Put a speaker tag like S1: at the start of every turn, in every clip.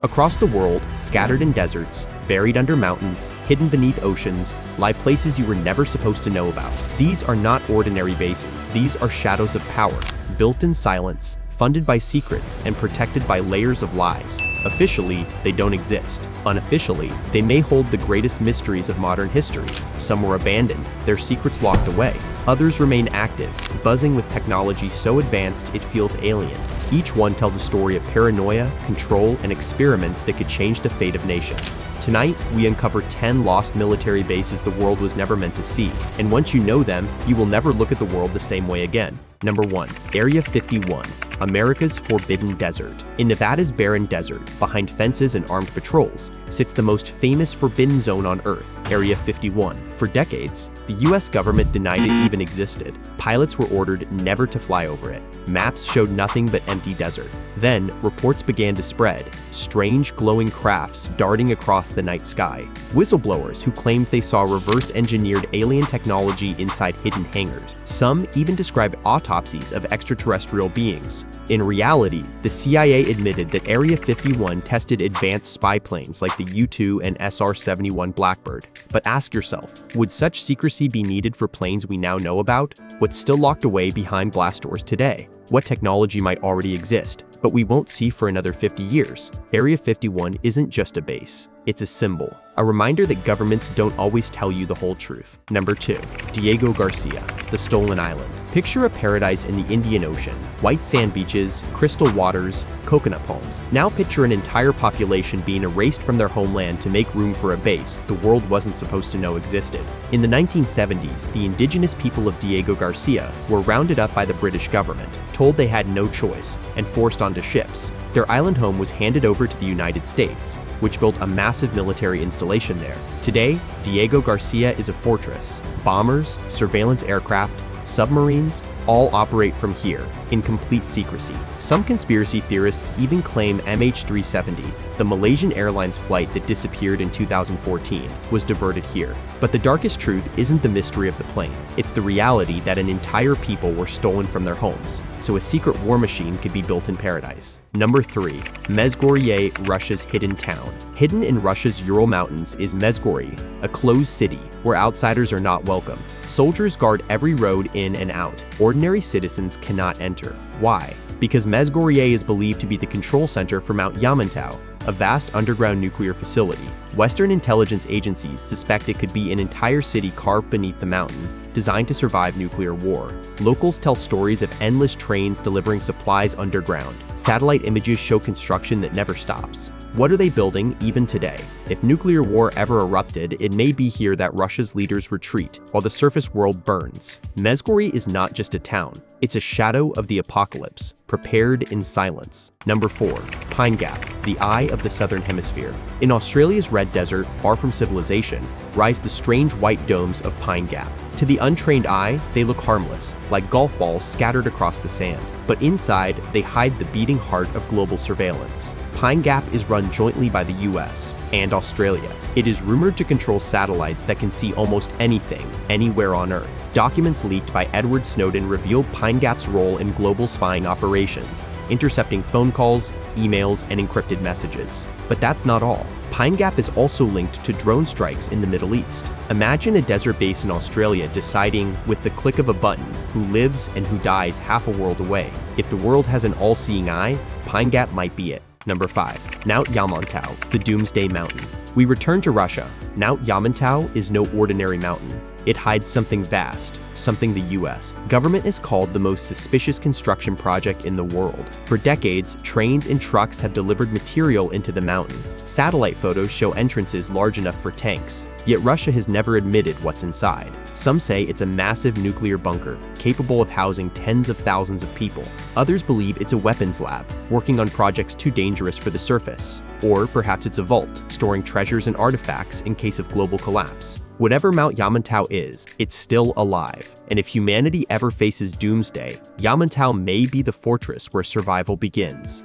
S1: Across the world, scattered in deserts, buried under mountains, hidden beneath oceans, lie places you were never supposed to know about. These are not ordinary bases. These are shadows of power, built in silence, funded by secrets, and protected by layers of lies. Officially, they don't exist. Unofficially, they may hold the greatest mysteries of modern history. Some were abandoned, their secrets locked away. Others remain active, buzzing with technology so advanced it feels alien. Each one tells a story of paranoia, control, and experiments that could change the fate of nations. Tonight, we uncover 10 lost military bases the world was never meant to see. And once you know them, you will never look at the world the same way again. Number 1. Area 51, America's Forbidden Desert. In Nevada's barren desert, behind fences and armed patrols, sits the most famous forbidden zone on Earth, Area 51. For decades, the US government denied it even existed. Pilots were ordered never to fly over it. Maps showed nothing but empty desert. Then, reports began to spread, strange glowing crafts darting across the night sky. Whistleblowers who claimed they saw reverse-engineered alien technology inside hidden hangars. Some even described autopsies of extraterrestrial beings. In reality, the CIA admitted that Area 51 tested advanced spy planes like the U-2 and SR-71 Blackbird. But ask yourself, would such secrecy be needed for planes we now know about? What's still locked away behind blast doors today? What technology might already exist, but we won't see for another 50 years? Area 51 isn't just a base. It's a symbol, a reminder that governments don't always tell you the whole truth. Number 2. Diego Garcia, the Stolen Island. Picture a paradise in the Indian Ocean. White sand beaches, crystal waters, coconut palms. Now picture an entire population being erased from their homeland to make room for a base the world wasn't supposed to know existed. In the 1970s, the indigenous people of Diego Garcia were rounded up by the British government, told they had no choice, and forced onto ships. Their island home was handed over to the United States, which built a massive military installation there. Today, Diego Garcia is a fortress. Bombers, surveillance aircraft, submarines, all operate from here, in complete secrecy. Some conspiracy theorists even claim MH370, the Malaysian Airlines flight that disappeared in 2014, was diverted here. But the darkest truth isn't the mystery of the plane. It's the reality that an entire people were stolen from their homes, so a secret war machine could be built in paradise. Number 3. Mezhgorye, Russia's hidden town. Hidden in Russia's Ural Mountains is Mezhgorye, a closed city where outsiders are not welcome. Soldiers guard every road in and out. Ordinary citizens cannot enter. Why? Because Mezhgorye is believed to be the control center for Mount Yamantau, a vast underground nuclear facility. Western intelligence agencies suspect it could be an entire city carved beneath the mountain, designed to survive nuclear war. Locals tell stories of endless trains delivering supplies underground. Satellite images show construction that never stops. What are they building even today? If nuclear war ever erupted, it may be here that Russia's leaders retreat, while the surface world burns. Mezhgorye is not just a town, it's a shadow of the apocalypse, prepared in silence. Number 4. Pine Gap, the eye of the southern hemisphere. In Australia's red desert, far from civilization, rise the strange white domes of Pine Gap. To the untrained eye, they look harmless, like golf balls scattered across the sand. But inside, they hide the beating heart of global surveillance. Pine Gap is run jointly by the US and Australia. It is rumored to control satellites that can see almost anything, anywhere on Earth. Documents leaked by Edward Snowden revealed Pine Gap's role in global spying operations, intercepting phone calls, emails, and encrypted messages. But that's not all. Pine Gap is also linked to drone strikes in the Middle East. Imagine a desert base in Australia deciding, with the click of a button, who lives and who dies half a world away. If the world has an all-seeing eye, Pine Gap might be it. Number 5. Mount Yamantau, the Doomsday Mountain. We return to Russia. Mount Yamantau is no ordinary mountain. It hides something vast, something the US government has called the most suspicious construction project in the world. For decades, trains and trucks have delivered material into the mountain. Satellite photos show entrances large enough for tanks. Yet Russia has never admitted what's inside. Some say it's a massive nuclear bunker, capable of housing tens of thousands of people. Others believe it's a weapons lab, working on projects too dangerous for the surface. Or perhaps it's a vault, storing treasures and artifacts in case of global collapse. Whatever Mount Yamantau is, it's still alive. And if humanity ever faces doomsday, Yamantau may be the fortress where survival begins.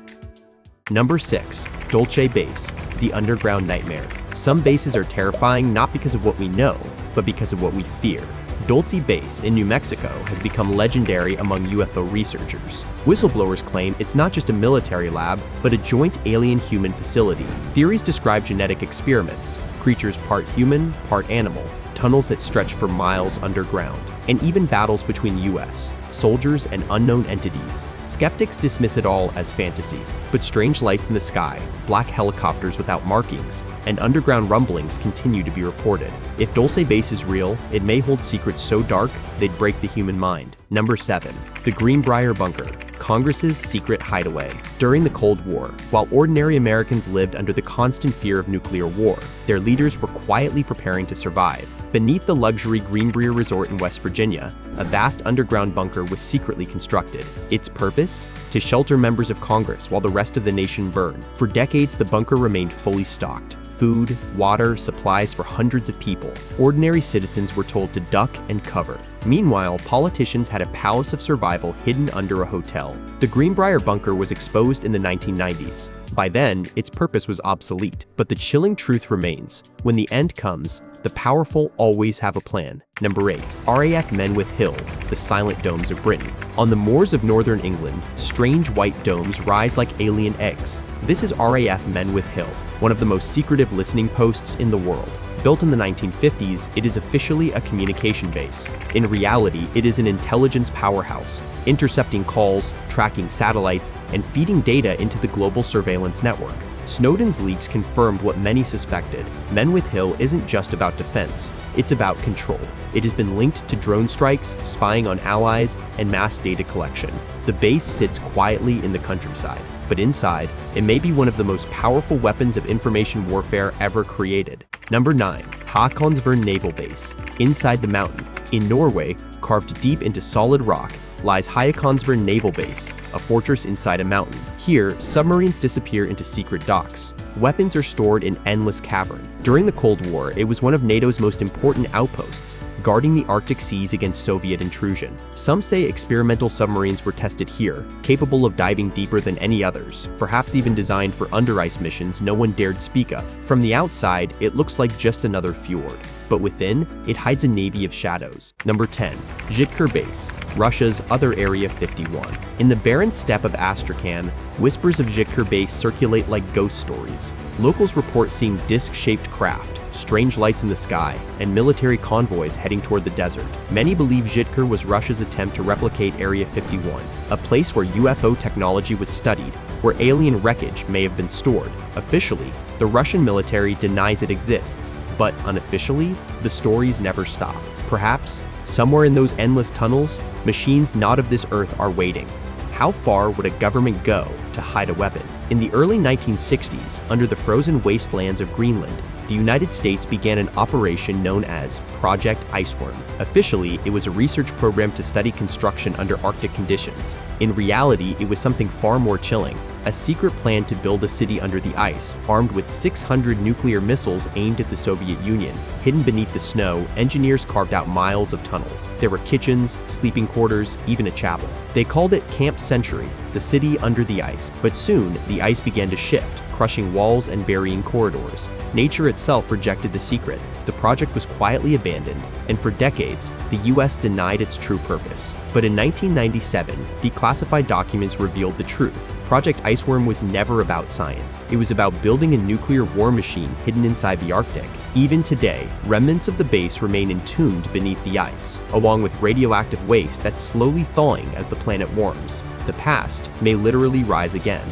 S1: Number 6. Dulce Base, the underground nightmare. Some bases are terrifying not because of what we know, but because of what we fear. Dulce Base in New Mexico has become legendary among UFO researchers. Whistleblowers claim it's not just a military lab, but a joint alien-human facility. Theories describe genetic experiments, creatures part human, part animal, tunnels that stretch for miles underground, and even battles between US soldiers and unknown entities. Skeptics dismiss it all as fantasy, but strange lights in the sky, black helicopters without markings, and underground rumblings continue to be reported. If Dulce Base is real, it may hold secrets so dark they'd break the human mind. Number 7. The Greenbrier Bunker, Congress's secret hideaway. During the Cold War, while ordinary Americans lived under the constant fear of nuclear war, their leaders were quietly preparing to survive. Beneath the luxury Greenbrier Resort in West Virginia, a vast underground bunker was secretly constructed. Its purpose? To shelter members of Congress while the rest of the nation burned. For decades, the bunker remained fully stocked. Food, water, supplies for hundreds of people. Ordinary citizens were told to duck and cover. Meanwhile, politicians had a palace of survival hidden under a hotel. The Greenbrier bunker was exposed in the 1990s. By then, its purpose was obsolete. But the chilling truth remains. When the end comes, the powerful always have a plan. Number 8. RAF Menwith Hill, the silent domes of Britain. On the moors of northern England, strange white domes rise like alien eggs. This is RAF Menwith Hill, one of the most secretive listening posts in the world. Built in the 1950s, it is officially a communication base. In reality, it is an intelligence powerhouse, intercepting calls, tracking satellites, and feeding data into the global surveillance network. Snowden's leaks confirmed what many suspected. Menwith Hill isn't just about defense, it's about control. It has been linked to drone strikes, spying on allies, and mass data collection. The base sits quietly in the countryside, but inside, it may be one of the most powerful weapons of information warfare ever created. Number 9. Håkonsvern Naval Base, inside the mountain. In Norway, carved deep into solid rock, lies Håkonsvern Naval Base, a fortress inside a mountain. Here, submarines disappear into secret docks. Weapons are stored in endless cavern. During the Cold War, it was one of NATO's most important outposts, guarding the Arctic seas against Soviet intrusion. Some say experimental submarines were tested here, capable of diving deeper than any others, perhaps even designed for under-ice missions no one dared speak of. From the outside, it looks like just another fjord, but within, it hides a navy of shadows. Number 10. Mezhgorye Base, Russia's other Area 51. In the barren steppe of Astrakhan, whispers of Mezhgorye Base circulate like ghost stories. Locals report seeing disc-shaped craft, strange lights in the sky, and military convoys heading toward the desert. Many believe Mezhgorye was Russia's attempt to replicate Area 51, a place where UFO technology was studied, where alien wreckage may have been stored. Officially, the Russian military denies it exists, but unofficially, the stories never stop. Perhaps, somewhere in those endless tunnels, machines not of this earth are waiting. How far would a government go to hide a weapon? In the early 1960s, under the frozen wastelands of Greenland, the United States began an operation known as Project Iceworm. Officially, it was a research program to study construction under Arctic conditions. In reality, it was something far more chilling, a secret plan to build a city under the ice, armed with 600 nuclear missiles aimed at the Soviet Union. Hidden beneath the snow, engineers carved out miles of tunnels. There were kitchens, sleeping quarters, even a chapel. They called it Camp Century, the city under the ice. But soon, the ice began to shift, crushing walls and burying corridors. Nature itself rejected the secret. The project was quietly abandoned, and for decades, the US denied its true purpose. But in 1997, declassified documents revealed the truth. Project Iceworm was never about science. It was about building a nuclear war machine hidden inside the Arctic. Even today, remnants of the base remain entombed beneath the ice, along with radioactive waste that's slowly thawing as the planet warms. The past may literally rise again.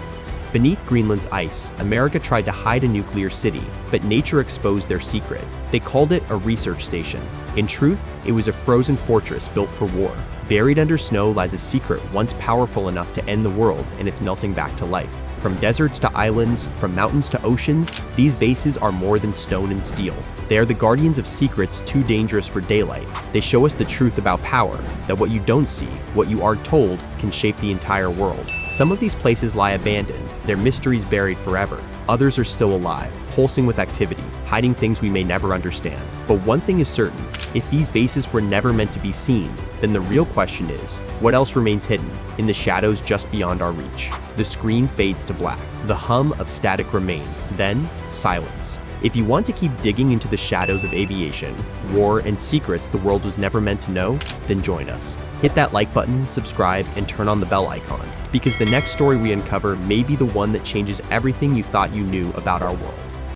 S1: Beneath Greenland's ice, America tried to hide a nuclear city, but nature exposed their secret. They called it a research station. In truth, it was a frozen fortress built for war. Buried under snow lies a secret once powerful enough to end the world, and it's melting back to life. From deserts to islands, from mountains to oceans, these bases are more than stone and steel. They are the guardians of secrets too dangerous for daylight. They show us the truth about power, that what you don't see, what you are told, can shape the entire world. Some of these places lie abandoned, their mysteries buried forever. Others are still alive, pulsing with activity, hiding things we may never understand. But one thing is certain, if these bases were never meant to be seen, then the real question is, what else remains hidden, in the shadows just beyond our reach? The screen fades to black. The hum of static remains. Then, silence. If you want to keep digging into the shadows of aviation, war, and secrets the world was never meant to know, then join us. Hit that like button, subscribe, and turn on the bell icon, because the next story we uncover may be the one that changes everything you thought you knew about our world.